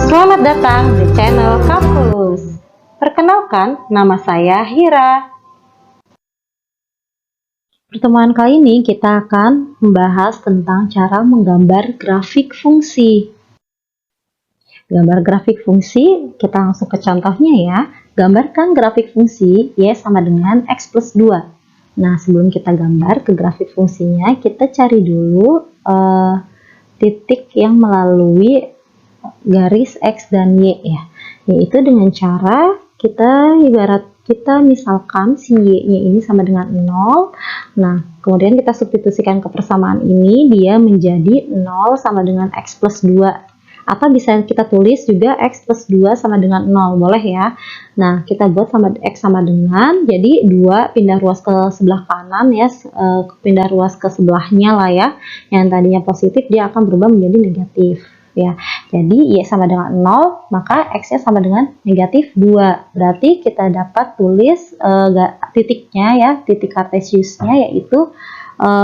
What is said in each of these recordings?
Selamat datang di channel Kampus. Perkenalkan, nama saya Hira. Pertemuan kali ini kita akan membahas tentang cara menggambar grafik fungsi. Gambar grafik fungsi, kita langsung ke contohnya ya. Gambarkan grafik fungsi Y sama dengan X plus 2. Nah, sebelum kita gambar ke grafik fungsinya, kita cari dulu titik yang melalui garis X dan Y ya, yaitu dengan cara kita misalkan si Y-nya ini sama dengan 0. Nah, kemudian kita substitusikan ke persamaan ini, dia menjadi 0 sama dengan X plus 2. Atau bisa kita tulis juga X plus 2 sama dengan 0, boleh ya. Nah, kita buat X sama dengan, jadi 2 pindah ruas ke sebelah kanan ya, pindah ruas ke sebelahnya lah ya. Yang tadinya positif, dia akan berubah menjadi negatif. Ya, jadi Y sama dengan 0, maka X-nya sama dengan negatif 2. Berarti kita dapat tulis titiknya ya, titik kartesiusnya yaitu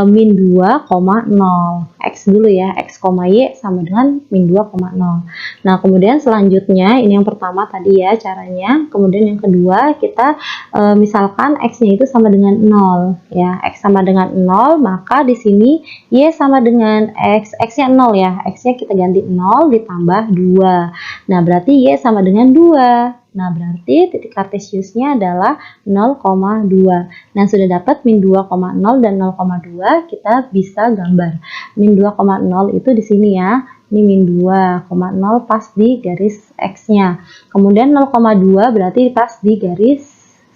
min 2,0. X dulu ya, X, Y sama dengan min 2,0. Nah, kemudian selanjutnya, ini yang pertama tadi ya caranya. Kemudian yang kedua, kita misalkan X-nya itu sama dengan 0 ya. X sama dengan 0, maka di sini Y sama dengan X. X-nya 0 ya. X-nya kita ganti 0 ditambah 2. Nah, berarti Y sama dengan 2. Nah, berarti titik kartesiusnya adalah 0,2. Nah, sudah dapat min 2,0 dan 0,2, kita bisa gambar. Min 2,0 itu di sini ya. Ini min 2,0 pas di garis X-nya. Kemudian 0,2 berarti pas di garis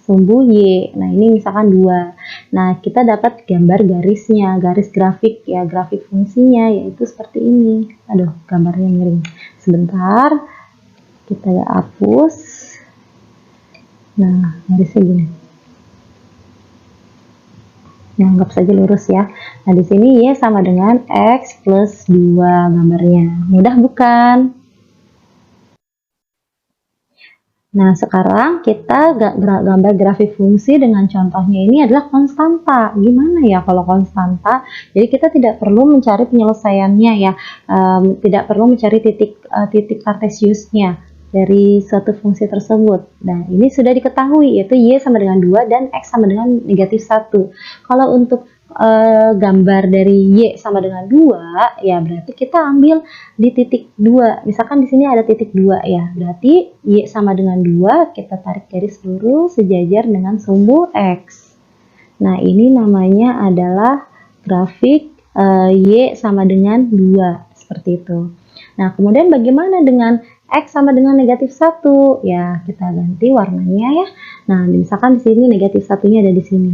sumbu Y. Nah, ini misalkan 2. Nah, kita dapat gambar garisnya, garis grafik ya, grafik fungsinya yaitu seperti ini. Aduh, gambarnya miring. Sebentar. Kita hapus. Nah, garisnya gini. Nah, anggap saja lurus ya. Nah, di sini Y sama dengan X plus 2 gambarnya. Mudah bukan? Nah, sekarang kita gambar grafik fungsi dengan contohnya ini adalah konstanta. Gimana ya kalau konstanta? Jadi kita tidak perlu mencari penyelesaiannya ya. Tidak perlu mencari titik kartesiusnya dari suatu fungsi tersebut. Nah, ini sudah diketahui yaitu Y sama dengan 2 dan X sama dengan negatif 1. Kalau untuk gambar dari Y sama dengan 2 ya, berarti kita ambil di titik 2. Misalkan di sini ada titik 2 ya. Berarti Y sama dengan 2, kita tarik garis lurus sejajar dengan sumbu X. Nah, ini namanya adalah grafik Y sama dengan 2 seperti itu. Nah, kemudian bagaimana dengan X sama dengan negatif 1? Ya, kita ganti warnanya ya. Nah, misalkan di sini negatif 1-nya ada di sini.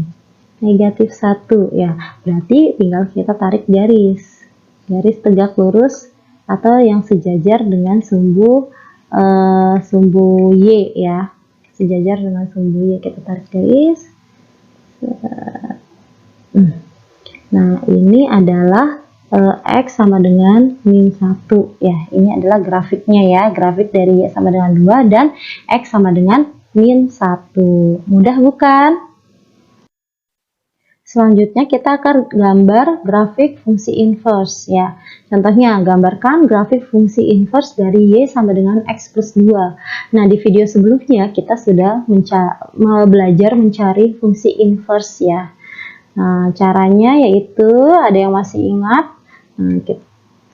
Negatif 1 ya. Berarti tinggal kita tarik garis tegak lurus atau yang sejajar dengan sumbu Y ya. Sejajar dengan sumbu Y, kita tarik garis. Nah, ini adalah X sama dengan min 1 ya. Ini adalah grafiknya ya, grafik dari Y sama dengan 2 dan X sama dengan min 1. Mudah bukan? Selanjutnya kita akan gambar grafik fungsi inverse ya. Contohnya, gambarkan grafik fungsi inverse dari Y sama dengan X plus 2. Nah, di video sebelumnya kita sudah belajar mencari fungsi inverse ya. Nah, caranya yaitu, ada yang masih ingat? Nah,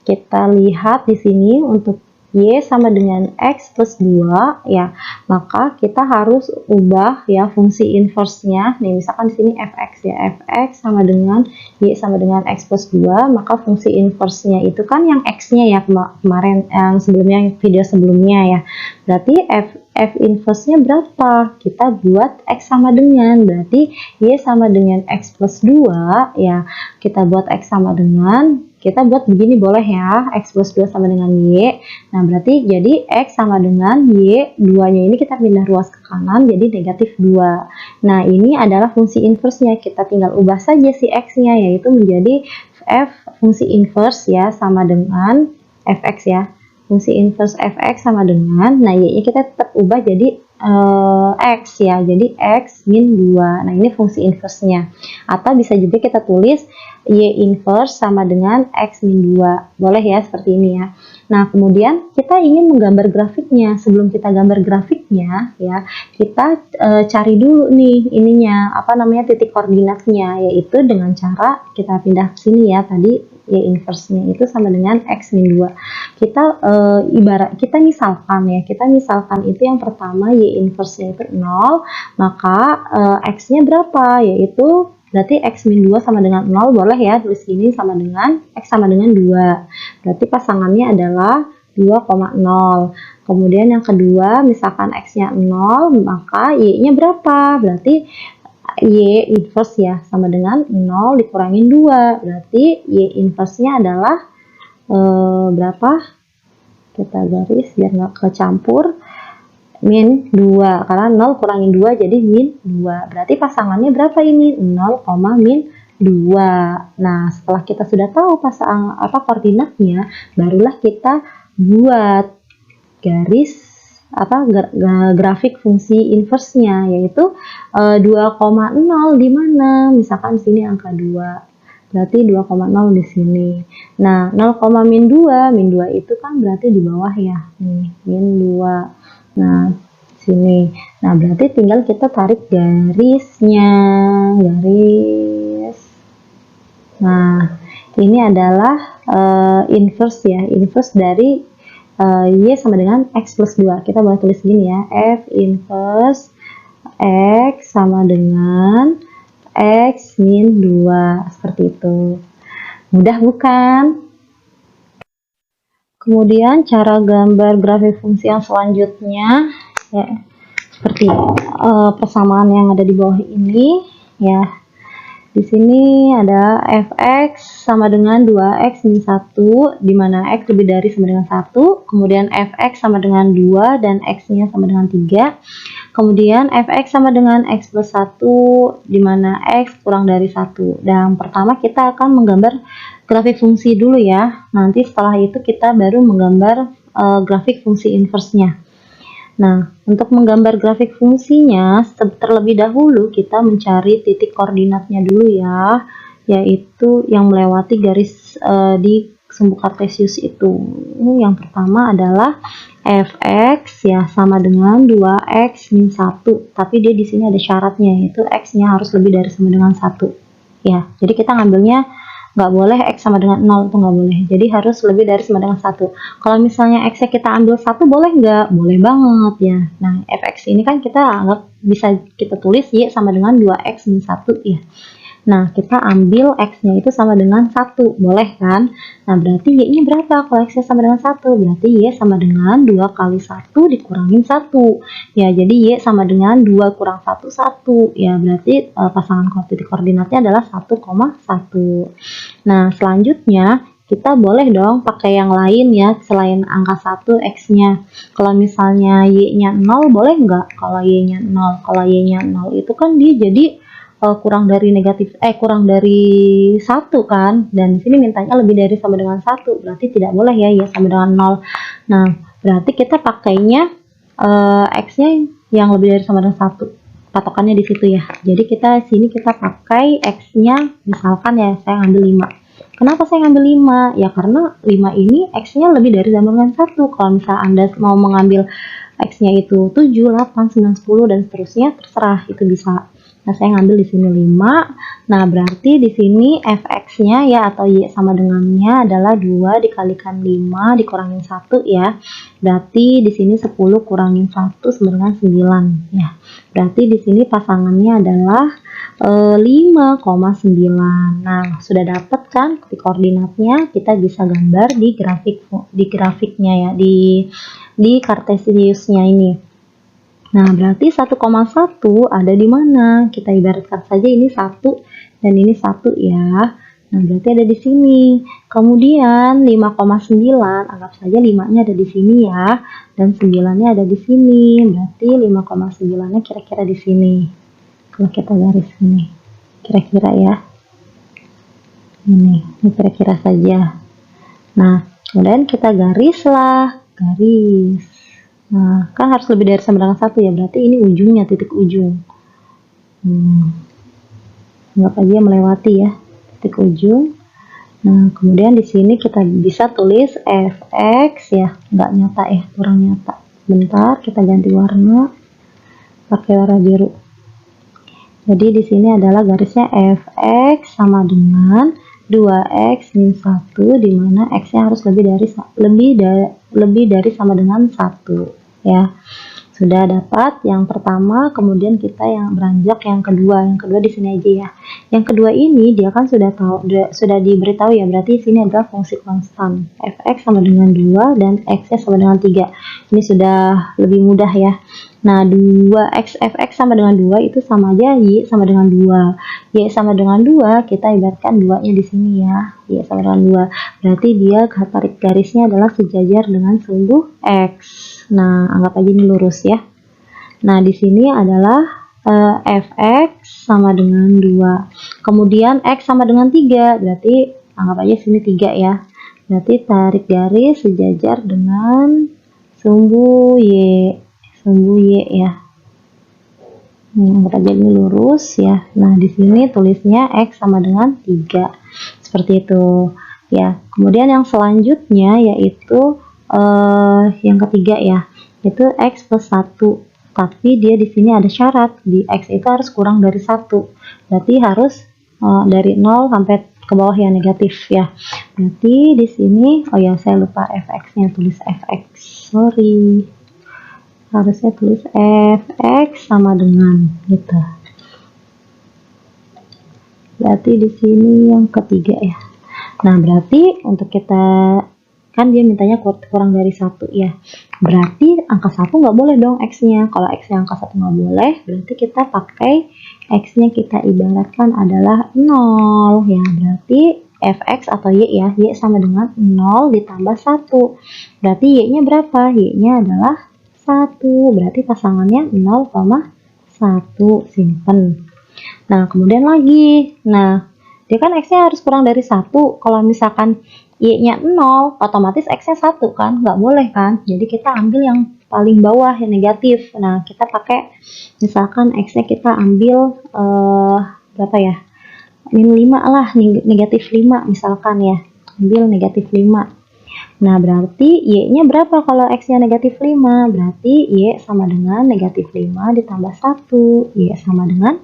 kita lihat di sini untuk Y sama dengan X plus 2 ya, maka kita harus ubah ya fungsi inverse-nya. Nih, misalkan di sini fx ya, fx sama dengan Y sama dengan X plus 2, maka fungsi inverse-nya itu kan yang X-nya ya, kemarin yang sebelumnya, video sebelumnya ya. Berarti f inverse-nya berapa? Kita buat X sama dengan, berarti Y sama dengan X plus 2 ya, kita buat X sama dengan, kita buat begini boleh ya, X plus 2 sama dengan Y. Nah, berarti jadi X sama dengan Y, 2-nya ini kita pindah ruas ke kanan, jadi negatif 2. Nah, ini adalah fungsi inverse-nya. Kita tinggal ubah saja si X-nya, yaitu menjadi F fungsi inverse ya, sama dengan Fx ya. Fungsi inverse Fx sama dengan, nah Y-nya kita tetap ubah jadi X ya, jadi X min 2. Nah, ini fungsi inverse-nya. Atau bisa juga kita tulis Y inverse sama dengan X min 2. Boleh ya, seperti ini ya. Nah, kemudian kita ingin menggambar grafiknya. Sebelum kita gambar grafiknya, ya, kita cari dulu nih ininya, apa namanya, titik koordinatnya, yaitu dengan cara kita pindah ke sini ya. Tadi Y inverse-nya itu sama dengan X min 2. Kita kita misalkan itu yang pertama Y inverse-nya itu 0, maka X-nya berapa? Yaitu berarti X min 2 sama dengan 0, boleh ya tulis gini, sama dengan X sama dengan 2. Berarti pasangannya adalah 2,0. Kemudian yang kedua, misalkan X-nya 0, maka Y-nya berapa? Berarti Y inverse ya, sama dengan 0 dikurangin 2. Berarti Y inverse-nya adalah berapa? Kita garis biar nggak kecampur. Min 2, karena 0 kurangin 2 jadi min 2. Berarti pasangannya berapa ini? 0, min 2. Nah, setelah kita sudah tahu koordinatnya, barulah kita buat garis grafik fungsi inverse-nya, yaitu 2,0 di mana? Misalkan sini angka 2. Berarti 2,0 di sini. Nah, 0, min 2 itu kan berarti di bawah ya. Nih, min 2. Nah, sini. Nah, berarti tinggal kita tarik garisnya. Garis. Nah, ini adalah inverse ya. Inverse dari Y sama dengan X plus 2. Kita boleh tulis gini ya. F inverse X sama dengan X min 2. Seperti itu. Mudah bukan? Kemudian cara gambar grafik fungsi yang selanjutnya ya, seperti persamaan yang ada di bawah ini ya. Di sini ada fx sama dengan 2x min 1, di mana x lebih dari sama dengan 1. Kemudian fx sama dengan 2 dan x-nya sama dengan 3. Kemudian fx sama dengan x plus 1, di mana x kurang dari 1. Dan pertama kita akan menggambar grafik fungsi dulu ya. Nanti setelah itu kita baru menggambar grafik fungsi inverse-nya. Nah, untuk menggambar grafik fungsinya, terlebih dahulu kita mencari titik koordinatnya dulu ya, yaitu yang melewati garis di sumbu kartesius itu. Yang pertama adalah fx ya sama dengan 2x min 1, tapi dia di sini ada syaratnya, yaitu x-nya harus lebih dari sama dengan 1. Ya, jadi kita ngambilnya nggak boleh X sama dengan 0, itu nggak boleh, jadi harus lebih dari sama dengan 1. Kalau misalnya X-nya kita ambil 1, boleh nggak? Boleh banget ya. Nah, fx ini kan kita anggap bisa kita tulis Y sama dengan 2X min 1 ya. Nah, kita ambil X-nya itu sama dengan 1, boleh kan? Nah, berarti Y-nya berapa? Kalau X-nya sama dengan 1, berarti Y sama dengan 2 kali 1 dikurangin 1. Ya, jadi Y sama dengan 2 kurang 1, 1. Ya, berarti pasangan titik koordinatnya adalah 1,1. Nah, selanjutnya kita boleh dong pakai yang lain ya, selain angka 1 X-nya. Kalau misalnya Y-nya 0, boleh nggak? Kalau Y-nya 0, kalau Y-nya 0 itu kan dia jadi kurang dari 1 kan, dan di sini mintanya lebih dari sama dengan 1, berarti tidak boleh ya Y sama dengan 0. Nah, berarti kita pakainya X-nya yang lebih dari sama dengan 1, patokannya di situ ya. Jadi kita sini kita pakai X-nya, misalkan ya saya ngambil 5. Kenapa saya ngambil 5? Ya karena 5 ini X-nya lebih dari sama dengan 1. Kalau misalnya Anda mau mengambil X-nya itu 7, 8, 9, 10 dan seterusnya, terserah, itu bisa. Nah, saya ngambil di sini 5. Nah, berarti di sini fx-nya ya atau Y sama dengannya adalah 2 dikalikan 5 dikurangin 1 ya. Berarti di sini 10 kurangin 1 sama dengan 9 ya. Berarti di sini pasangannya adalah 5,9. Nah, sudah dapat kan titik koordinatnya, kita bisa gambar di grafiknya ya, di kartesiusnya ini. Nah, berarti 1,1 ada di mana? Kita ibaratkan saja ini 1 dan ini 1 ya. Nah, berarti ada di sini. Kemudian 5,9, anggap saja 5-nya ada di sini ya. Dan 9-nya ada di sini. Berarti 5,9-nya kira-kira di sini. Kalau kita garis ini. Kira-kira ya. Ini kira-kira saja. Nah, kemudian kita garislah. Garis. Nah, kan harus lebih dari sama dengan 1 ya, berarti ini ujungnya, titik ujung. Anggap aja melewati ya, titik ujung. Nah, kemudian di sini kita bisa tulis fx ya, nggak nyata ya, kurang nyata. Bentar, kita ganti warna pakai warna biru. Jadi di sini adalah garisnya fx sama dengan 2x min 1, di mana x-nya harus lebih dari sama dengan 1 ya. Sudah dapat yang pertama, kemudian kita yang beranjak yang kedua. Yang kedua di sini aja ya. Yang kedua ini dia kan sudah diberitahu ya, berarti sini adalah fungsi konstan. Fx sama dengan 2 dan x-nya sama dengan 3. Ini sudah lebih mudah ya. Nah, 2x fx sama dengan 2 itu sama aja y sama dengan 2. Y sama dengan 2, kita ibaratkan 2-nya di sini ya. Y sama dengan 2. Berarti dia tarik garisnya adalah sejajar dengan sumbu x. Nah, anggap aja ini lurus ya. Nah, di sini adalah fx sama dengan 2. Kemudian x sama dengan 3, berarti anggap aja sini 3 ya. Berarti tarik garis sejajar dengan sumbu y ya. Anggap aja ini lurus ya. Nah, di sini tulisnya x sama dengan 3. Seperti itu ya. Kemudian yang selanjutnya yaitu yang ketiga ya, itu x plus 1, tapi dia di sini ada syarat, di x itu harus kurang dari 1, berarti harus dari 0 sampai ke bawah yang negatif ya. Berarti di sini, oh ya saya lupa fx-nya, tulis fx, sorry, harusnya tulis fx sama dengan gitu. Berarti di sini yang ketiga ya. Nah, berarti untuk kita kan dia mintanya kurang dari 1 ya, berarti angka 1 nggak boleh dong x-nya. Kalau x-nya angka 1 nggak boleh, berarti kita pakai x-nya kita ibaratkan adalah 0 ya. Berarti fx atau y ya, y sama dengan 0 ditambah 1. Berarti y-nya berapa? Y-nya adalah 1. Berarti pasangannya 0,1, simpen. Nah, kemudian lagi, nah dia kan x-nya harus kurang dari 1. Kalau misalkan y-nya 0, otomatis x-nya 1 kan, nggak boleh kan. Jadi kita ambil yang paling bawah yang negatif. Nah, kita pakai misalkan x-nya kita ambil berapa ya, min 5 lah, negatif 5 misalkan ya, ambil negatif 5. Nah, berarti y-nya berapa kalau x-nya negatif 5? Berarti y sama dengan negatif 5 ditambah 1, y sama dengan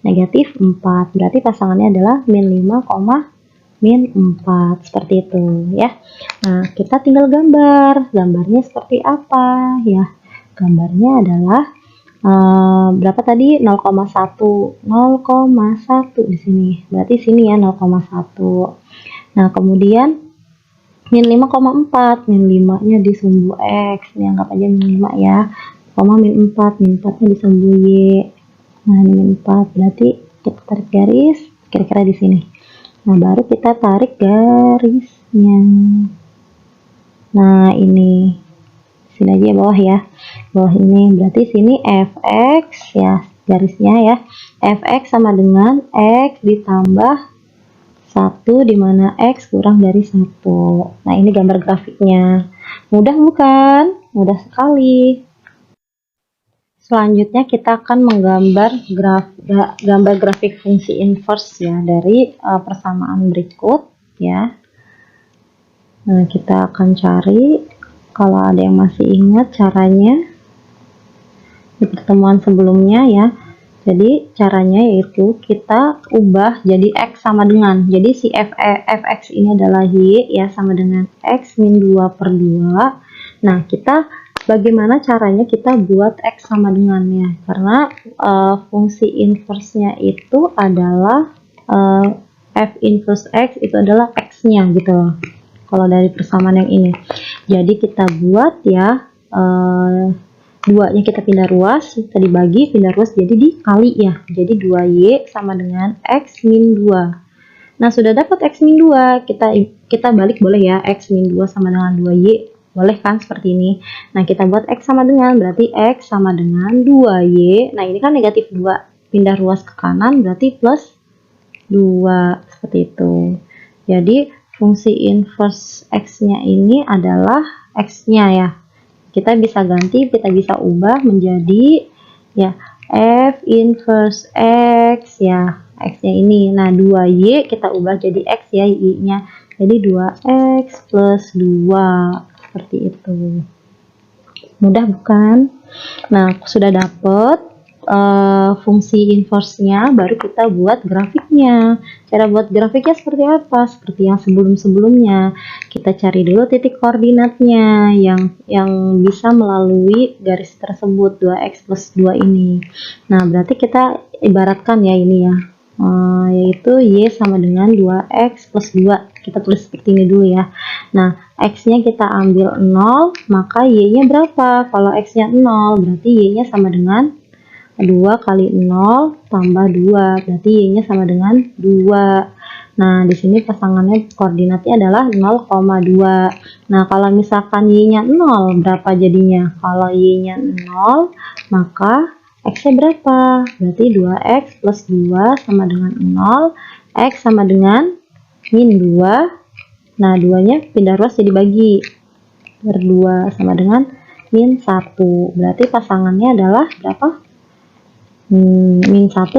negatif 4. Berarti pasangannya adalah min 5, min 4, seperti itu ya. Nah, kita tinggal gambarnya seperti apa ya. Gambarnya adalah berapa tadi, 0,1 di sini, berarti sini ya 0,1. Nah, kemudian min 5,4, min 5 nya di sumbu x, ini anggap aja min 5 ya, min 4 nya di sumbu y. Nah, ini min 4, berarti kita tarik garis kira-kira di sini. Nah, baru kita tarik garisnya. Nah, ini sini aja bawah ya, bawah ini. Berarti sini fx ya, garisnya ya, fx sama dengan x ditambah 1, dimana x kurang dari 1. Nah, ini gambar grafiknya. Mudah bukan? Mudah sekali. Selanjutnya kita akan menggambar gambar grafik fungsi inverse ya, dari persamaan berikut ya. Nah, kita akan cari, kalau ada yang masih ingat caranya di pertemuan sebelumnya ya. Jadi caranya yaitu kita ubah jadi x sama dengan, jadi si fx ini adalah y ya, sama dengan x min 2 per 2. Nah, kita bagaimana caranya kita buat x sama dengannya, karena fungsi inverse-nya itu adalah f inverse x itu adalah x-nya gitu loh, kalau dari persamaan yang ini. Jadi kita buat ya, 2-nya kita pindah ruas, tadi bagi, pindah ruas jadi dikali ya, jadi 2y sama dengan x min 2. Nah, sudah dapat x min 2, kita balik boleh ya, x min 2 sama dengan 2y, boleh kan seperti ini. Nah, kita buat x sama dengan, berarti x sama dengan 2y. Nah, ini kan negatif 2, pindah ruas ke kanan berarti plus 2, seperti itu. Jadi fungsi inverse x-nya ini adalah x-nya ya. Kita bisa ganti, kita bisa ubah menjadi ya f inverse x ya, x-nya ini. Nah, 2y kita ubah jadi x ya, y-nya. Jadi 2x plus 2, seperti itu. Mudah bukan? Nah, sudah dapat fungsi inverse-nya, baru kita buat grafiknya. Cara buat grafiknya seperti apa? Seperti yang sebelum-sebelumnya. Kita cari dulu titik koordinatnya yang bisa melalui garis tersebut, 2x plus 2 ini. Nah, berarti kita ibaratkan ya ini ya, yaitu y sama dengan 2x plus 2. Kita tulis seperti ini dulu ya. Nah, x-nya kita ambil 0, maka y-nya berapa? Kalau x-nya 0, berarti y-nya sama dengan 2 kali 0 tambah 2, berarti y-nya sama dengan 2. Nah, di sini pasangannya koordinatnya adalah 0,2. Nah, kalau misalkan y-nya 0, berapa jadinya? Kalau y-nya 0, maka x-nya berapa? Berarti 2x plus 2 sama dengan 0, x sama dengan min 2. Nah, 2-nya pindah ruas jadi bagi. Berdua sama dengan min 1. Berarti pasangannya adalah berapa? Min 1,0,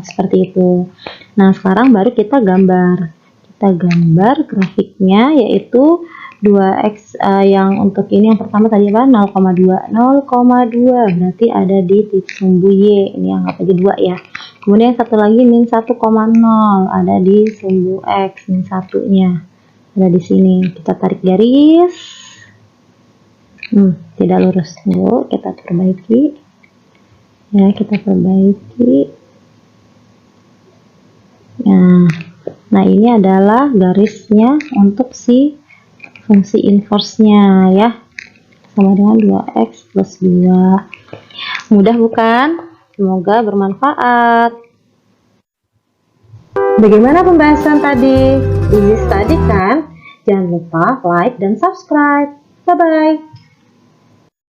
seperti itu. Nah, sekarang baru kita gambar. Kita gambar grafiknya, yaitu 2x yang untuk ini yang pertama tadi apa? 0,2. 0,2 berarti ada di titik sumbu y. Ini anggap aja 2 ya. Kemudian satu lagi min 1,0 ada di sumbu x, min 1-nya. Ada di sini. Kita tarik garis. Tidak lurus. Tunggu, kita perbaiki. Ya, kita perbaiki. Nah, ini adalah garisnya untuk si fungsi inverse-nya ya. Sama dengan 2x plus 2. Mudah bukan? Semoga bermanfaat. Bagaimana pembahasan tadi? Easy study kan? Jangan lupa like dan subscribe. Bye-bye.